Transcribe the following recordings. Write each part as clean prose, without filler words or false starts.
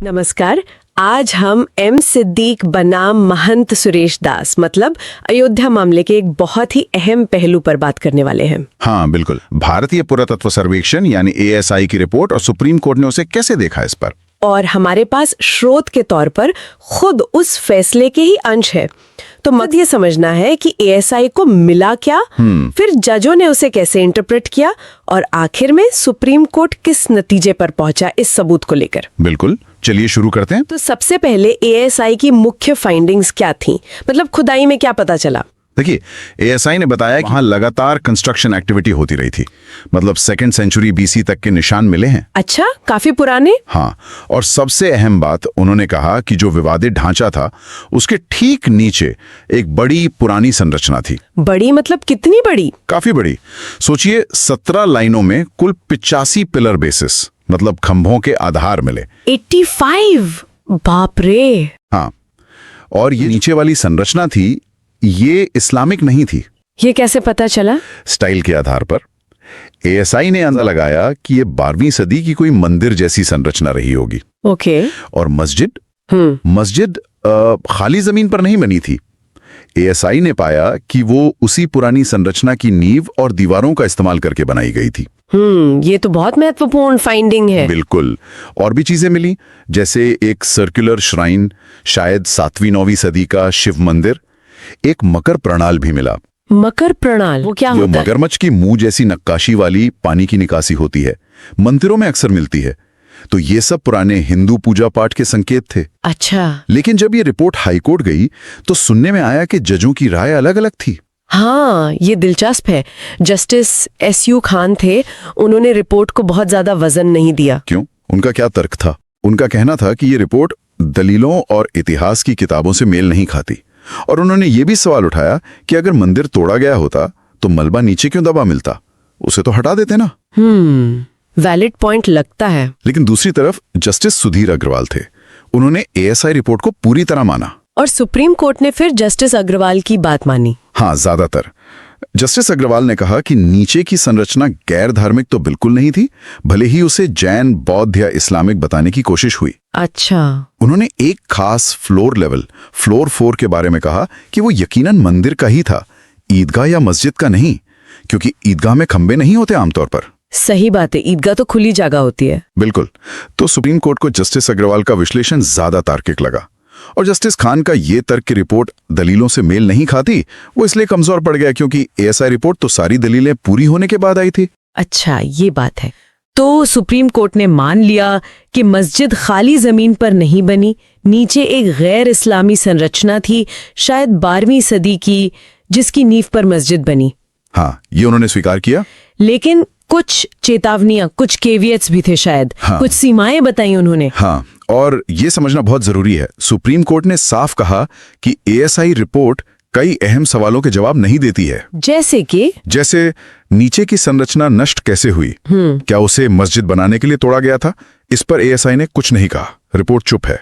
नमस्कार। आज हम एम सिद्दीक बनाम महंत सुरेश दास मतलब अयोध्या मामले के एक बहुत ही अहम पहलू पर बात करने वाले हैं। हाँ बिल्कुल। भारतीय पुरातत्व सर्वेक्षण यानी ASI की रिपोर्ट और सुप्रीम कोर्ट ने उसे कैसे देखा इस पर। और हमारे पास स्रोत के तौर पर खुद उस फैसले के ही अंश है। तो मत ये समझना है कि ASI को मिला क्या, फिर जजों ने उसे कैसे इंटरप्रेट किया और आखिर में सुप्रीम कोर्ट किस नतीजे पर पहुंचा इस सबूत को लेकर। बिल्कुल, चलिए शुरू करते हैं। तो सबसे पहले ASI की मुख्य फाइंडिंग्स क्या थी, मतलब खुदाई में क्या पता चला। देखिए, ASI ने बताया कि वहां लगातार कंस्ट्रक्शन एक्टिविटी होती रही थी, मतलब 2nd सेंचुरी BC तक के निशान मिले हैं। अच्छा, काफी पुराने। हाँ, और सबसे अहम बात उन्होंने कहा कि जो विवादित ढांचा था उसके ठीक नीचे एक बड़ी पुरानी संरचना थी। बड़ी मतलब कितनी बड़ी? काफी बड़ी। सोचिए, 17 लाइनों में कुल 85 पिलर बेसिस मतलब खंभों के आधार मिले। 85, बाप रे। हाँ, और ये नीचे वाली संरचना थी, ये इस्लामिक नहीं थी। ये कैसे पता चला? स्टाइल के आधार पर ASI ने अंदाजा लगाया कि ये 12वीं सदी की कोई मंदिर जैसी संरचना रही होगी। ओके। और मस्जिद खाली जमीन पर नहीं बनी थी। ASI ने पाया कि वो उसी पुरानी संरचना की नींव और दीवारों का इस्तेमाल करके बनाई गई थी। ये तो बहुत महत्वपूर्ण फाइंडिंग है। बिल्कुल। और भी चीजें मिली, जैसे एक सर्कुलर श्राइन, शायद 7वीं-9वीं सदी का शिव मंदिर। एक मकर प्रणाल भी मिला। मकर प्रणाल वो क्या होता है? मगरमच्छ की मुंह जैसी नक्काशी वाली पानी की निकासी होती है, मंदिरों में अक्सर मिलती है। तो ये सब पुराने हिंदू पूजा पाठ के संकेत थे। अच्छा। लेकिन जब ये रिपोर्ट हाईकोर्ट गई तो सुनने में आया कि जजों की राय अलग अलग थी। हाँ, ये दिलचस्प है। जस्टिस SU खान थे, उन्होंने रिपोर्ट को बहुत ज्यादा वजन नहीं दिया। क्यों? उनका क्या तर्क था? उनका कहना था कि ये रिपोर्ट दलीलों और इतिहास की किताबों से मेल नहीं खाती। और उन्होंने ये भी सवाल उठाया कि अगर मंदिर तोड़ा गया होता तो मलबा नीचे क्यों दबा मिलता, उसे तो हटा देते ना। वैलिड पॉइंट लगता है। लेकिन दूसरी तरफ जस्टिस सुधीर अग्रवाल थे, उन्होंने ASI रिपोर्ट को पूरी तरह माना। और सुप्रीम कोर्ट ने फिर जस्टिस अग्रवाल की बात मानी। हाँ, ज्यादातर। जस्टिस अग्रवाल ने कहा कि नीचे की संरचना गैर धार्मिक तो बिल्कुल नहीं थी, भले ही उसे जैन, बौद्ध या इस्लामिक बताने की कोशिश हुई। अच्छा। उन्होंने एक खास फ्लोर लेवल, फ्लोर 4 के बारे में कहा कि वो यकीनन मंदिर का ही था, ईदगाह या मस्जिद का नहीं, क्योंकि ईदगाह में खंबे नहीं होते आमतौर पर। सही बात है, ईदगाह तो खुली जगह होती है। बिल्कुल। तो सुप्रीम कोर्ट को जस्टिस अग्रवाल का विश्लेषण ज्यादा तार्किक लगा, और जस्टिस खान का ये तर्क की रिपोर्ट दलीलों से मेल नहीं खाती, वो इसलिए कमजोर पड़ गया क्योंकि ASI रिपोर्ट तो सारी दलीलें पूरी होने के बाद आई थी। अच्छा, ये बात है। तो सुप्रीम कोर्ट ने मान लिया कि मस्जिद खाली जमीन पर नहीं बनी, नीचे एक गैर इस्लामी संरचना थी, शायद 12वीं सदी की, जिसकी नींव पर मस्जिद बनी। हाँ, ये उन्होंने स्वीकार किया। लेकिन कुछ चेतावनियां, कुछ केवियट्स भी थे शायद। हाँ। कुछ सीमाएं बताई उन्होंने। हाँ, और ये समझना बहुत जरूरी है। सुप्रीम कोर्ट ने साफ कहा कि ASI रिपोर्ट कई अहम सवालों के जवाब नहीं देती है। जैसे नीचे की संरचना नष्ट कैसे हुई, क्या उसे मस्जिद बनाने के लिए तोड़ा गया था? इस पर ASI ने कुछ नहीं कहा, रिपोर्ट चुप है।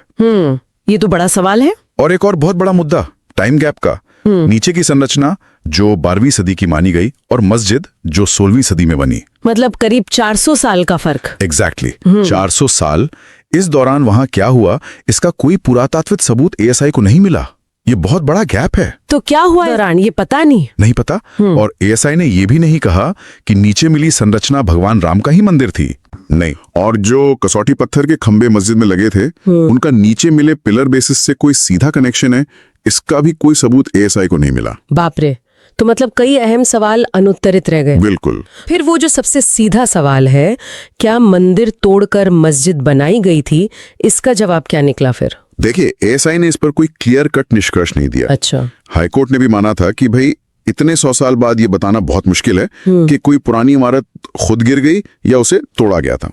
ये तो बड़ा सवाल है। और एक और बहुत बड़ा मुद्दा, टाइम गैप का। नीचे की संरचना जो 12वीं सदी की मानी गई और मस्जिद जो 16वीं सदी में बनी, मतलब करीब 400 साल का फर्क। एग्जैक्टली 400 साल। इस दौरान वहां क्या हुआ, इसका कोई पुरातात्विक सबूत ASI को नहीं मिला। ये बहुत बड़ा गैप है। तो क्या हुआ दौरान, ये पता नहीं पता। और ASI ने ये भी नहीं कहा कि नीचे मिली संरचना भगवान राम का ही मंदिर थी, नहीं। और जो कसौटी पत्थर के खंबे मस्जिद में लगे थे, उनका नीचे मिले पिलर बेसिस से कोई सीधा कनेक्शन है, इसका भी कोई सबूत ASI को नहीं मिला। बाप रे। तो मतलब कई अहम सवाल अनुत्तरित रह गए। बिल्कुल। फिर वो जो सबसे सीधा सवाल है, क्या मंदिर तोड़कर मस्जिद बनाई गई थी, इसका जवाब क्या निकला फिर? देखिए, ASI ने इस पर कोई क्लियर कट निष्कर्ष नहीं दिया। अच्छा। हाईकोर्ट ने भी माना था कि भाई इतने 100 साल बाद ये बताना बहुत मुश्किल है कि कोई पुरानी इमारत खुद गिर गई या उसे तोड़ा गया था।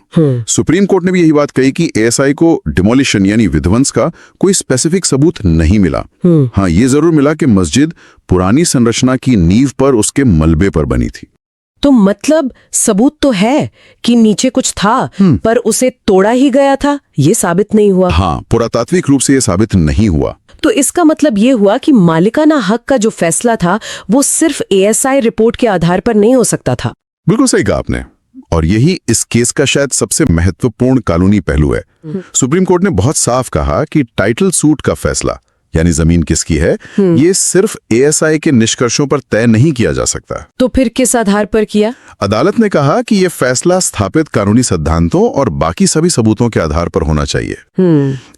सुप्रीम कोर्ट ने भी यही बात कही कि ASI को डिमोलिशन यानी विध्वंस का कोई स्पेसिफिक सबूत नहीं मिला। हाँ, ये जरूर मिला कि मस्जिद पुरानी संरचना की नींव पर उसके मलबे पर बनी थी। तो मतलब सबूत तो है कि नीचे कुछ था, पर उसे तोड़ा ही गया था, ये साबित नहीं हुआ। हाँ, पुरातात्विक रूप से ये साबित नहीं हुआ। तो इसका मतलब ये हुआ कि मालिकाना हक का जो फैसला था वो सिर्फ ASI रिपोर्ट के आधार पर नहीं हो सकता था। बिल्कुल सही कहा आपने। और यही इस केस का शायद सबसे महत्वपूर्ण कानूनी पहलू है। सुप्रीम कोर्ट ने बहुत साफ कहा कि टाइटल सूट का फैसला, यानी जमीन किसकी है, ये सिर्फ एएसआई के निष्कर्षों पर तय नहीं किया जा सकता। तो फिर किस आधार पर किया? अदालत ने कहा कि ये फैसला स्थापित कानूनी सिद्धांतों और बाकी सभी सबूतों के आधार पर होना चाहिए।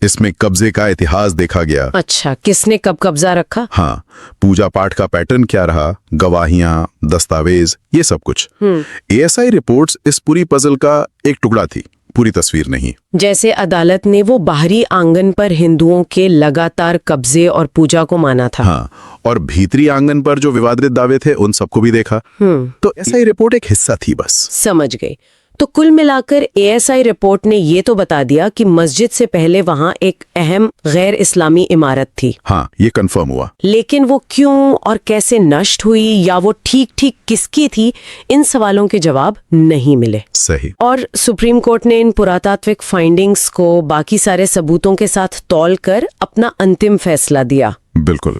इसमें कब्जे का इतिहास देखा गया। अच्छा, किसने कब कब्जा रखा? हाँ, पूजा पाठ का पैटर्न क्या रहा, गवाहियां, दस्तावेज, ये सब कुछ। एएसआई रिपोर्ट्स इस पूरी पजल का एक टुकड़ा थी, पूरी तस्वीर नहीं। जैसे अदालत ने वो बाहरी आंगन पर हिंदुओं के लगातार कब्जे और पूजा को माना था। हाँ, और भीतरी आंगन पर जो विवादित दावे थे उन सबको भी देखा। तो एएसआई रिपोर्ट एक हिस्सा थी बस। समझ गई। तो कुल मिलाकर एएसआई रिपोर्ट ने ये तो बता दिया कि मस्जिद से पहले वहां एक अहम गैर इस्लामी इमारत थी। हाँ, ये कंफर्म हुआ। लेकिन वो क्यों और कैसे नष्ट हुई या वो ठीक किसकी थी, इन सवालों के जवाब नहीं मिले। सही। और सुप्रीम कोर्ट ने इन पुरातात्विक फाइंडिंग्स को बाकी सारे सबूतों के साथ तौलकर अपना अंतिम फैसला दिया। बिल्कुल।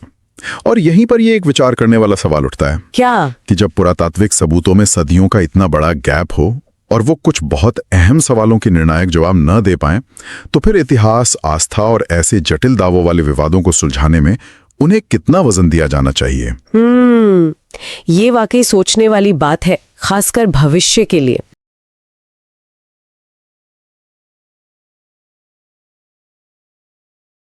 और यहीं पर ये एक विचार करने वाला सवाल उठता है। क्या? कि जब पुरातात्विक सबूतों में सदियों का इतना बड़ा गैप हो और वो कुछ बहुत अहम सवालों के निर्णायक जवाब न दे पाएं, तो फिर इतिहास, आस्था और ऐसे जटिल दावों वाले विवादों को सुलझाने में उन्हें कितना वजन दिया जाना चाहिए? ये वाकई सोचने वाली बात है, खासकर भविष्य के लिए।